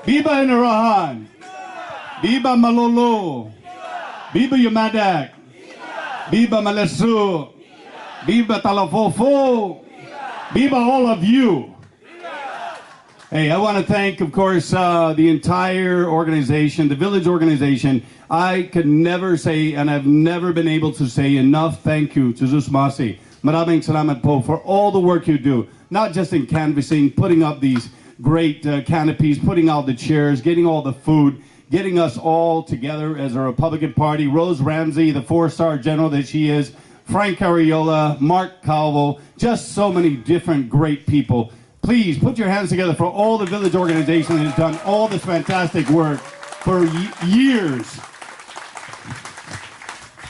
Biba Inarahan. Biba Malolo. Biba Yumadak. Biba Malesu. Biba Talafofo. Biba all of you. Hey, I want to thank, of course, the entire organization, the village organization. I could never say, and I've never been able to say enough thank you to Zusmasi. Maraming salamat po for all the work you do, not just in canvassing, putting up these great canopies, putting out the chairs, getting all the food, getting us all together as a Republican Party. Rose Ramsey, the four-star general that she is, Frank Ariola, Mark Calvo, just so many different great people. Please put your hands together for all the village organization that has done all this fantastic work for years.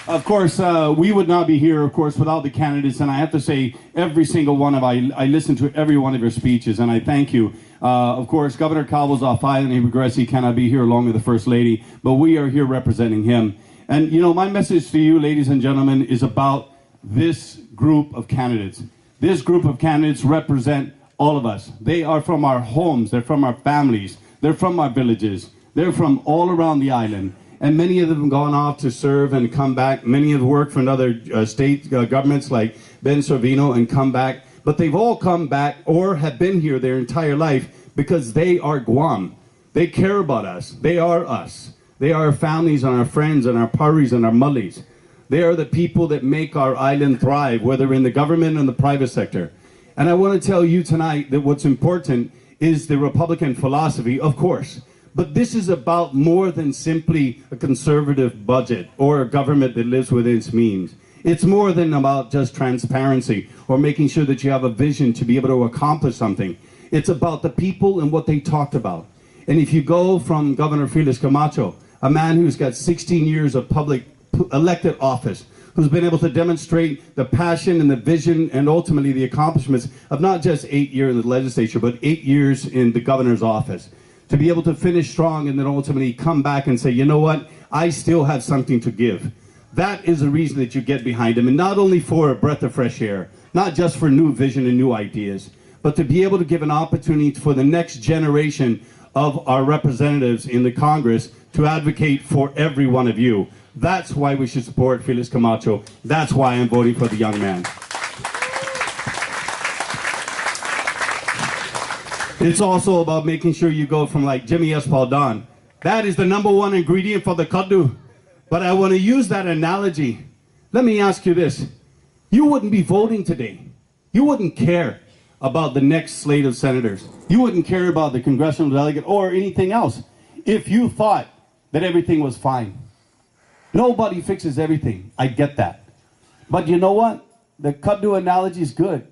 Of course, we would not be here, of course, without the candidates. And I have to say, every single one of I listened to every one of your speeches, and I thank you. Of course, Governor Calvo's off island. He regrets he cannot be here along with the First Lady, but we are here representing him. And, you know, my message to you, ladies and gentlemen, is about this group of candidates. This group of candidates represent all of us. They are from our homes, they're from our families, they're from our villages, they're from all around the island. And many of them have gone off to serve and come back. Many have worked for other state governments like Ben Servino and come back. But they've all come back or have been here their entire life because they are Guam. They care about us. They are us. They are our families and our friends and our paris and our mullies. They are the people that make our island thrive, whether in the government and the private sector. And I want to tell you tonight that what's important is the Republican philosophy, of course. But this is about more than simply a conservative budget or a government that lives within its means. It's more than about just transparency or making sure that you have a vision to be able to accomplish something. It's about the people and what they talked about. And if you go from Governor Felix Camacho, a man who's got 16 years of public elected office, who's been able to demonstrate the passion and the vision and ultimately the accomplishments of not just 8 years in the legislature, but 8 years in the governor's office. To be able to finish strong and then ultimately come back and say, you know what, I still have something to give. That is the reason that you get behind him, and not only for a breath of fresh air, not just for new vision and new ideas, but to be able to give an opportunity for the next generation of our representatives in the Congress to advocate for every one of you. That's why we should support Felix Camacho. That's why I'm voting for the young man. It's also about making sure you go from like Jimmy Espaldon. That is the #1 ingredient for the kaddu. But I want to use that analogy. Let me ask you this. You wouldn't be voting today. You wouldn't care about the next slate of senators. You wouldn't care about the congressional delegate or anything else if you thought that everything was fine. Nobody fixes everything. I get that. But you know what? The kaddu analogy is good.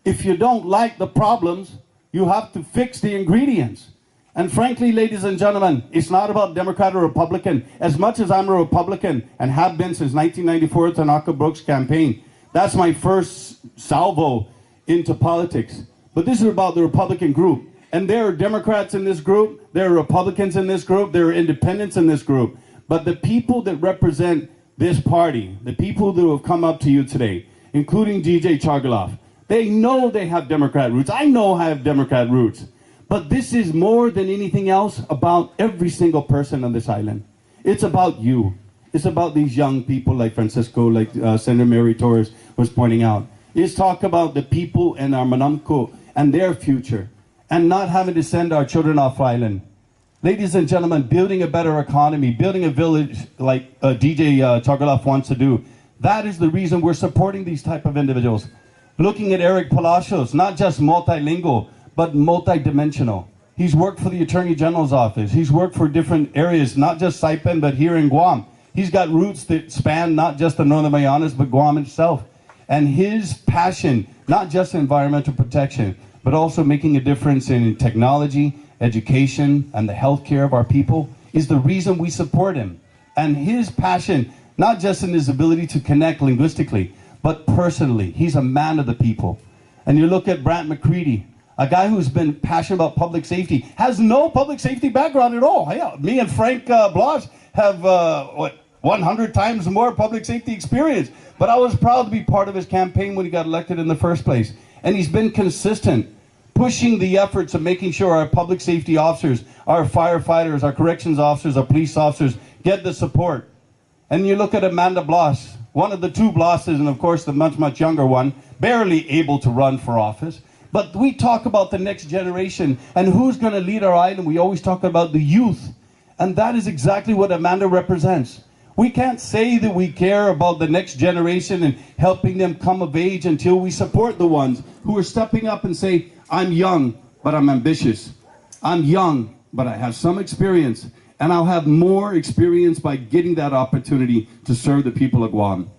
If you don't like the problems, you have to fix the ingredients. And frankly, ladies and gentlemen, it's not about Democrat or Republican. As much as I'm a Republican and have been since 1994 Tanaka Brooks campaign, that's my first salvo into politics. But this is about the Republican group. And there are Democrats in this group, there are Republicans in this group, there are independents in this group. But the people that represent this party, the people that have come up to you today, including DJ Chargaloff, they know they have Democrat roots. I know I have Democrat roots. But this is more than anything else about every single person on this island. It's about you. It's about these young people like Francisco, like Senator Mary Torres was pointing out. It's talk about the people in our Manamco and their future and not having to send our children off island. Ladies and gentlemen, building a better economy, building a village like DJ Chargaloff wants to do, that is the reason we're supporting these type of individuals. Looking at Eric Palacios, not just multilingual, but multidimensional. He's worked for the Attorney General's office. He's worked for different areas, not just Saipan, but here in Guam. He's got roots that span not just the Northern Marianas, but Guam itself. And his passion, not just environmental protection, but also making a difference in technology, education, and the healthcare of our people, is the reason we support him. And his passion, not just in his ability to connect linguistically, but personally. He's a man of the people. And you look at Brant McCready, a guy who's been passionate about public safety, has no public safety background at all. Yeah, me and Frank Blas have 100 times more public safety experience. But I was proud to be part of his campaign when he got elected in the first place. And he's been consistent, pushing the efforts of making sure our public safety officers, our firefighters, our corrections officers, our police officers get the support. And you look at Amanda Bloss, one of the two Blosses, and of course the much, much younger one, barely able to run for office. But we talk about the next generation and who's going to lead our island. We always talk about the youth. And that is exactly what Amanda represents. We can't say that we care about the next generation and helping them come of age until we support the ones who are stepping up and say, I'm young, but I'm ambitious. I'm young, but I have some experience. And I'll have more experience by getting that opportunity to serve the people of Guam.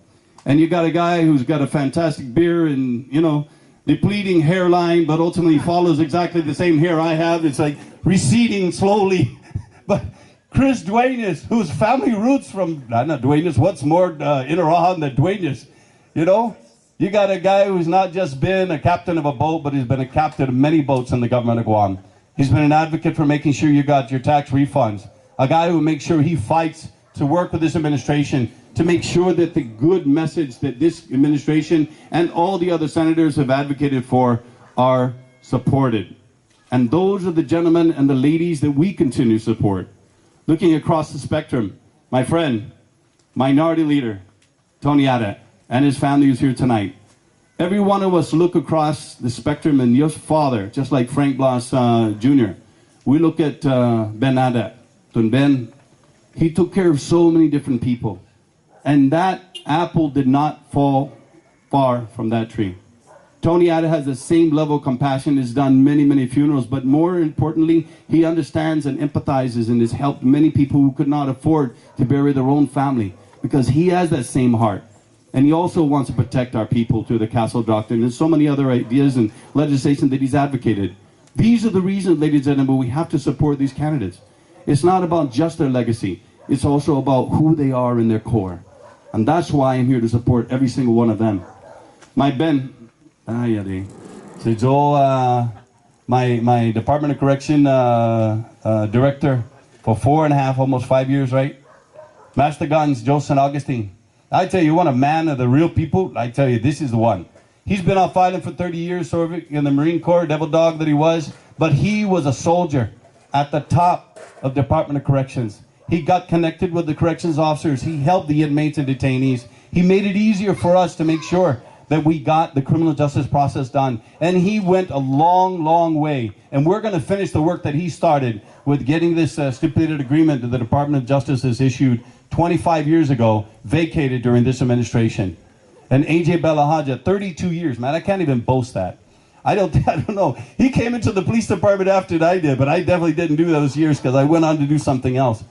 And you got a guy who's got a fantastic beard and, you know, depleting hairline, but ultimately follows exactly the same hair I have. It's like receding slowly. But Chris Duenas, whose family roots from, not Duenas, what's more Inarahan than Duenas? You know, you got a guy who's not just been a captain of a boat, but he's been a captain of many boats in the government of Guam. He's been an advocate for making sure you got your tax refunds. A guy who makes sure he fights to work with this administration to make sure that the good message that this administration and all the other senators have advocated for are supported. And those are the gentlemen and the ladies that we continue to support. Looking across the spectrum, my friend, Minority Leader, Tony Ada, and his family who's here tonight. Every one of us look across the spectrum, and your father, just like Frank Blas Jr., we look at Ben Ada, Tun Ben. He took care of so many different people. And that apple did not fall far from that tree. Tony Ada has the same level of compassion, has done many, many funerals, but more importantly, he understands and empathizes and has helped many people who could not afford to bury their own family, because he has that same heart. And he also wants to protect our people through the Castle Doctrine and so many other ideas and legislation that he's advocated. These are the reasons, ladies and gentlemen, we have to support these candidates. It's not about just their legacy. It's also about who they are in their core. And that's why I'm here to support every single one of them. My Ben, so Joe, my Department of Correction director for 4.5, almost 5 years, right? Master Guns, Joe San Augustine. I tell you, you want a man of the real people? I tell you, this is the one. He's been off island for 30 years, serving in the Marine Corps, devil dog that he was, but he was a soldier at the top of Department of Corrections. He got connected with the corrections officers. He helped the inmates and detainees. He made it easier for us to make sure that we got the criminal justice process done. And he went a long, long way. And we're going to finish the work that he started with getting this stipulated agreement that the Department of Justice has issued 25 years ago, vacated during this administration. And AJ Belahaja, 32 years, man, I can't even boast that. I don't know. He came into the police department after I did, but I definitely didn't do those years because I went on to do something else.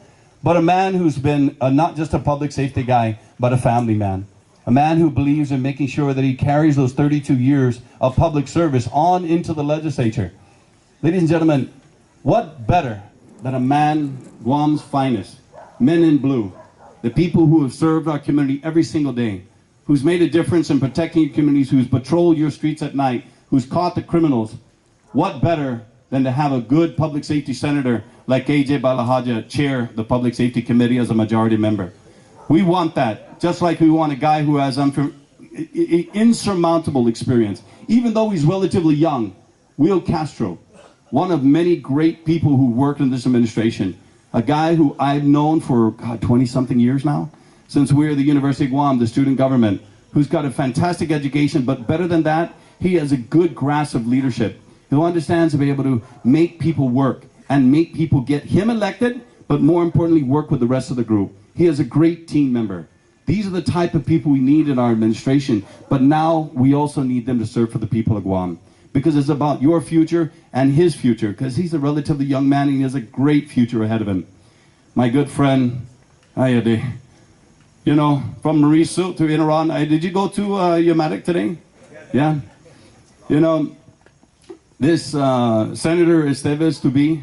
But a man who's been not just a public safety guy, but a family man. A man who believes in making sure that he carries those 32 years of public service on into the legislature. Ladies and gentlemen, what better than a man, Guam's finest, men in blue, the people who have served our community every single day, who's made a difference in protecting your communities, who's patrolled your streets at night, who's caught the criminals. What better than to have a good public safety senator like AJ Balahaja chair the Public Safety Committee as a majority member. We want that, just like we want a guy who has insurmountable experience. Even though he's relatively young, Will Castro, one of many great people who worked in this administration, a guy who I've known for 20-something years now, since we're at the University of Guam, the student government, who's got a fantastic education, but better than that, he has a good grasp of leadership, who understands to be able to make people work and make people get him elected, but more importantly, work with the rest of the group. He is a great team member. These are the type of people we need in our administration, but now we also need them to serve for the people of Guam, because it's about your future and his future, because he's a relatively young man and he has a great future ahead of him. My good friend, Ayade, you know, from Marisu to Inaran, did you go to Yamatic today? Yeah? You know, this Senator Esteves to be,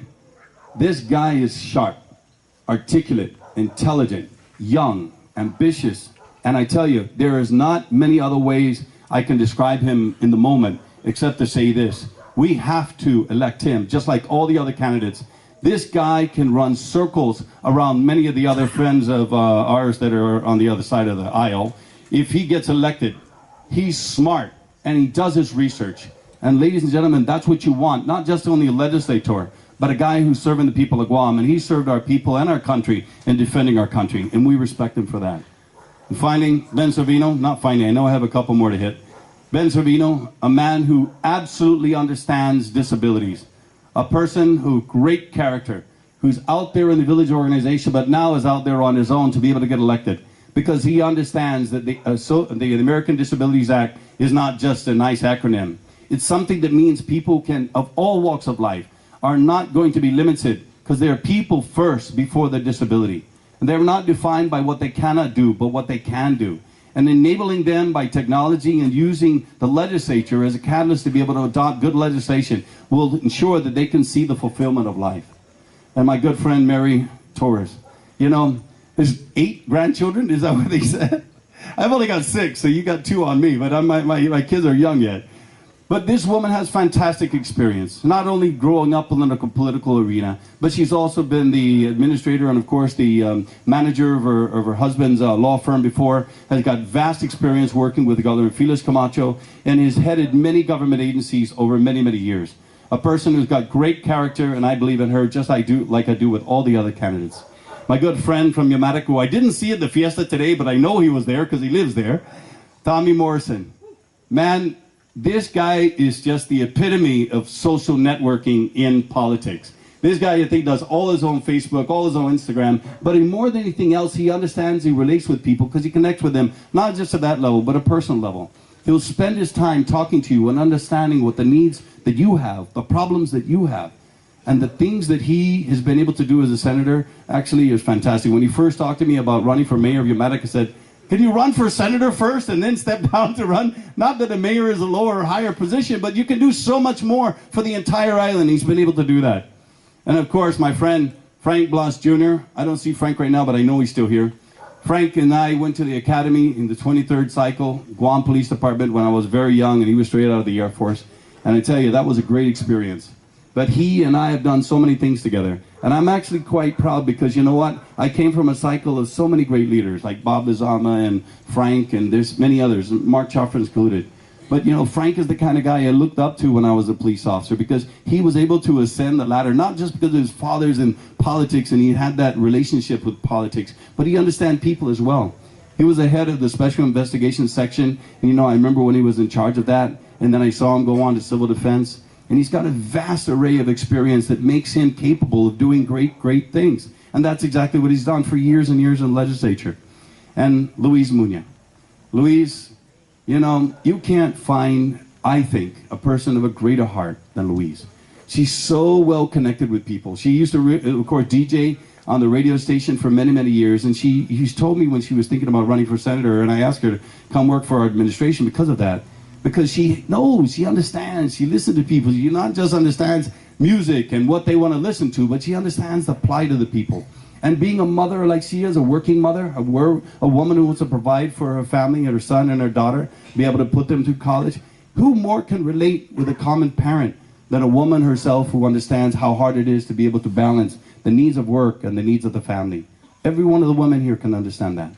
this guy is sharp, articulate, intelligent, young, ambitious, and I tell you, there is not many other ways I can describe him in the moment except to say this: we have to elect him, just like all the other candidates. This guy can run circles around many of the other friends of ours that are on the other side of the aisle. If he gets elected, he's smart and he does his research. And ladies and gentlemen, that's what you want, not just only a legislator, but a guy who's serving the people of Guam, and he served our people and our country in defending our country, and we respect him for that. And finally, Ben Servino, not finally, I know I have a couple more to hit. Ben Servino, a man who absolutely understands disabilities, a person who great character, who's out there in the village organization, but now is out there on his own to be able to get elected, because he understands that the American Disabilities Act is not just a nice acronym. It's something that means people can, of all walks of life, are not going to be limited, because they are people first before their disability. And they're not defined by what they cannot do, but what they can do. And enabling them by technology and using the legislature as a catalyst to be able to adopt good legislation will ensure that they can see the fulfillment of life. And my good friend Mary Torres, you know, there's 8 grandchildren, is that what they said? I've only got 6, so you got 2 on me, but my kids are young yet. But this woman has fantastic experience, not only growing up in the political arena, but she's also been the administrator and, of course, the manager of her husband's law firm before, has got vast experience working with Governor Felix Camacho, and has headed many government agencies over many, many years. A person who's got great character, and I believe in her just like I do with all the other candidates. My good friend from Yamatic, who I didn't see at the fiesta today, but I know he was there because he lives there, Tommy Morrison. Man, this guy is just the epitome of social networking in politics. This guy, I think, does all his own Facebook, all his own Instagram, but more than anything else, he understands, he relates with people because he connects with them, not just at that level, but a personal level. He'll spend his time talking to you and understanding what the needs that you have, the problems that you have. And the things that he has been able to do as a senator actually is fantastic. When he first talked to me about running for mayor of Yamatic, I said, can you run for senator first and then step down to run? Not that the mayor is a lower or higher position, but you can do so much more for the entire island. He's been able to do that. And of course, my friend, Frank Blas Jr. I don't see Frank right now, but I know he's still here. Frank and I went to the academy in the 23rd cycle, Guam Police Department, when I was very young, and he was straight out of the Air Force. And I tell you, that was a great experience. But he and I have done so many things together. And I'm actually quite proud because, you know what? I came from a cycle of so many great leaders, like Bob Lizama and Frank, and there's many others, Mark Choffrin's included. But, you know, Frank is the kind of guy I looked up to when I was a police officer because he was able to ascend the ladder, not just because of his father's in politics and he had that relationship with politics, but he understands people as well. He was the head of the Special Investigations Section, and, you know, I remember when he was in charge of that, and then I saw him go on to civil defense. And he's got a vast array of experience that makes him capable of doing great, great things. And that's exactly what he's done for years and years in the legislature. And Luis Muñoz. Luis, you know, you can't find, I think, a person of a greater heart than Luis. She's so well connected with people. She used to, of course, DJ on the radio station for many, many years. And she's told me when she was thinking about running for senator, and I asked her to come work for our administration because of that. Because she knows, she understands, she listens to people. She not just understands music and what they want to listen to, but she understands the plight of the people. And being a mother like she is, a working mother, a woman who wants to provide for her family and her son and her daughter, be able to put them through college, who more can relate with a common parent than a woman herself who understands how hard it is to be able to balance the needs of work and the needs of the family? Every one of the women here can understand that.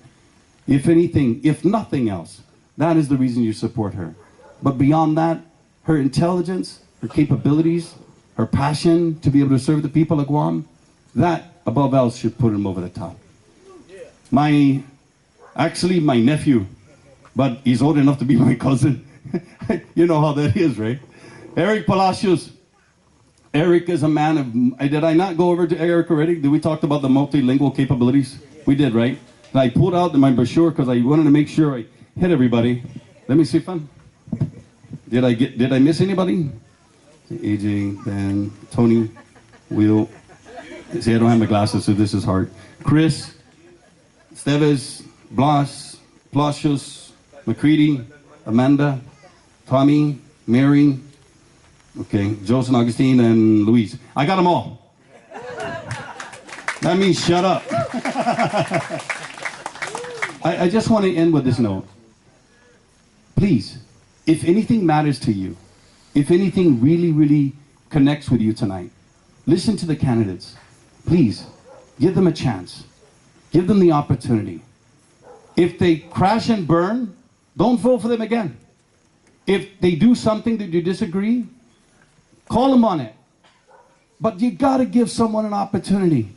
If anything, if nothing else, that is the reason you support her. But beyond that, her intelligence, her capabilities, her passion to be able to serve the people of Guam, that above else should put him over the top. Actually my nephew, but he's old enough to be my cousin. You know how that is, right? Eric Palacios. Eric is a man of, did I not go over to Eric already? Did we talk about the multilingual capabilities? We did, right? And I pulled out my brochure because I wanted to make sure I hit everybody. Let me see if I'm... Did I miss anybody? AJ, Ben, Tony, Will. See, I don't have my glasses, so this is hard. Chris, Esteves, Blas, Palacios, McCready, Amanda, Tommy, Mary, okay, Joseph, Augustine, and Luis. I got them all. That means shut up. I just want to end with this note. Please. If anything matters to you, if anything really, really connects with you tonight, listen to the candidates. Please, give them a chance. Give them the opportunity. If they crash and burn, don't vote for them again. If they do something that you disagree, call them on it. But you got to give someone an opportunity.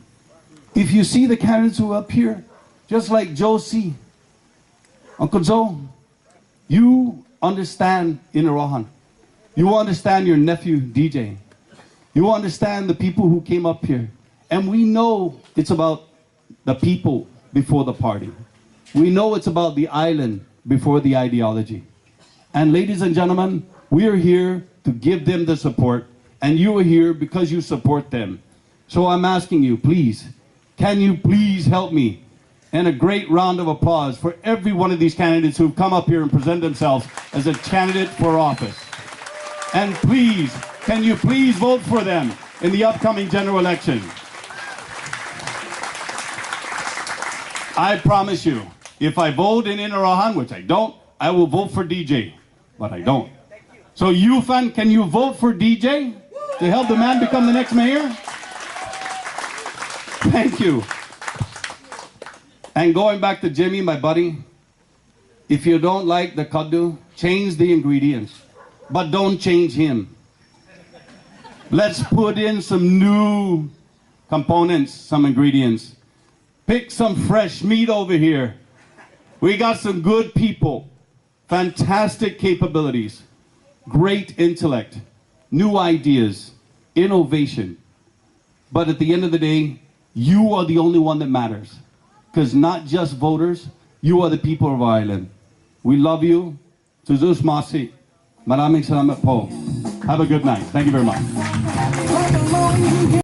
If you see the candidates who are up here, just like Joe C. Uncle Joe, you understand Inarohan. You understand your nephew, DJ. You understand the people who came up here. And we know it's about the people before the party. We know it's about the island before the ideology. And ladies and gentlemen, we are here to give them the support, and you are here because you support them. So I'm asking you, please, can you please help me? And a great round of applause for every one of these candidates who've come up here and present themselves as a candidate for office. And please, can you please vote for them in the upcoming general election? I promise you, if I vote in Inarohan, which I don't, I will vote for DJ, but I don't. So you, fan, can you vote for DJ to help the man become the next mayor? Thank you. And going back to Jimmy, my buddy, if you don't like the kaddu, change the ingredients, but don't change him. Let's put in some new components, some ingredients. Pick some fresh meat over here. We got some good people, fantastic capabilities, great intellect, new ideas, innovation. But at the end of the day, you are the only one that matters. Because not just voters, you are the people of our island. We love you. Tuzus Masi. Maraming salamat po. Have a good night. Thank you very much.